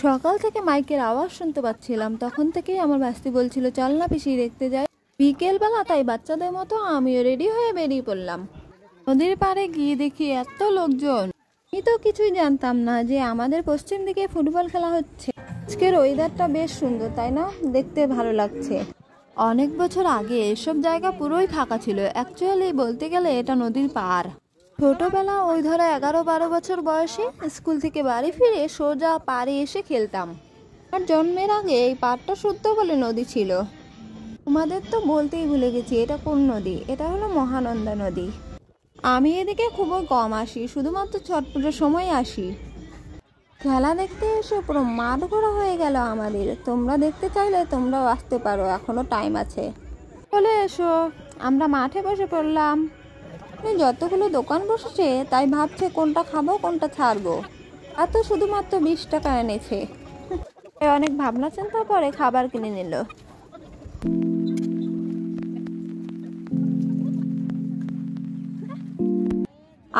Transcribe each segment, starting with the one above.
সকাল থেকে মাইকের আওয়াজ শুনতে পাচ্ছিলাম, তখন থেকেই আমার ভাস্তি বলছিল চল না পিসি দেখতে যাই। বিকেলবেলা তাই বাচ্চাদের মতো আমিও রেডি হয়ে বেরিয়ে পড়লাম। নদীর পাড়ে গিয়ে দেখি এত লোকজন, আমি তো কিছুই জানতাম না যে আমাদের পশ্চিম দিকে ফুটবল খেলা হচ্ছে। আজকের ওয়েদারটা বেশ সুন্দর, তাই না? দেখতে ভালো লাগছে। অনেক বছর আগে এসব জায়গা পুরোই ফাঁকা ছিল। অ্যাকচুয়ালি বলতে গেলে এটা নদীর পাড়। ছোটবেলা ওই ধরো 11-12 বছর বয়সে স্কুল থেকে বাড়ি ফিরে সোজা পাড়ে এসে খেলতাম। আর জন্মের আগে এই পাড়টা শুদ্ধ বলে নদী ছিল। তোমাদের তো বলতেই ভুলে গেছি, এটা কোন নদী? এটা হলো মহানন্দা নদী। আমি এদিকে খুবই কম আসি, শুধুমাত্র ছট পুজোর সময় আসি। খেলা দেখতে এসে পুরো মাঠ ঘোরা হয়ে গেল আমাদের। তোমরা দেখতে চাইলে তোমরাও আসতে পারো, এখনো টাইম আছে। চলে এসো। আমরা মাঠে বসে পড়লাম। যতগুলো দোকান বসেছে তাই ভাবছে কোনটা খাবো কোনটা ছাড়বো। আর তো শুধুমাত্র 20 টাকা এনেছে। অনেক ভাবনা চিন্তা পরে খাবার কিনে নিল।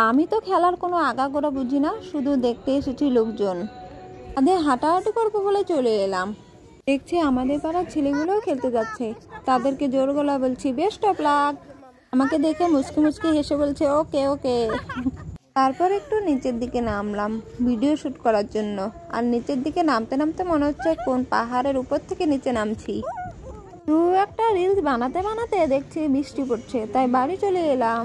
আমি তো খেলার কোনো আগাগোড়া বুঝি না, শুধু দেখতে এসেছি লোকজন। তাদের হাঁটাহাঁটি করবো বলে চলে এলাম। দেখছি আমাদের পাড়ার ছেলেগুলোও খেলতে যাচ্ছে। তাদেরকে জোর গলা বলছি বেস্ট অফ লাক। আমাকে দেখে মুচকি মুচকি হেসে বলছে ওকে ওকে। তারপর একটু নিচের দিকে নামলাম ভিডিও শুট করার জন্য। আর নিচের দিকে নামতে নামতে মনে হচ্ছে কোন পাহাড়ের উপর থেকে নিচে নামছি। একটা রিলস বানাতে বানাতে দেখছি বৃষ্টি পড়ছে, তাই বাড়ি চলে এলাম।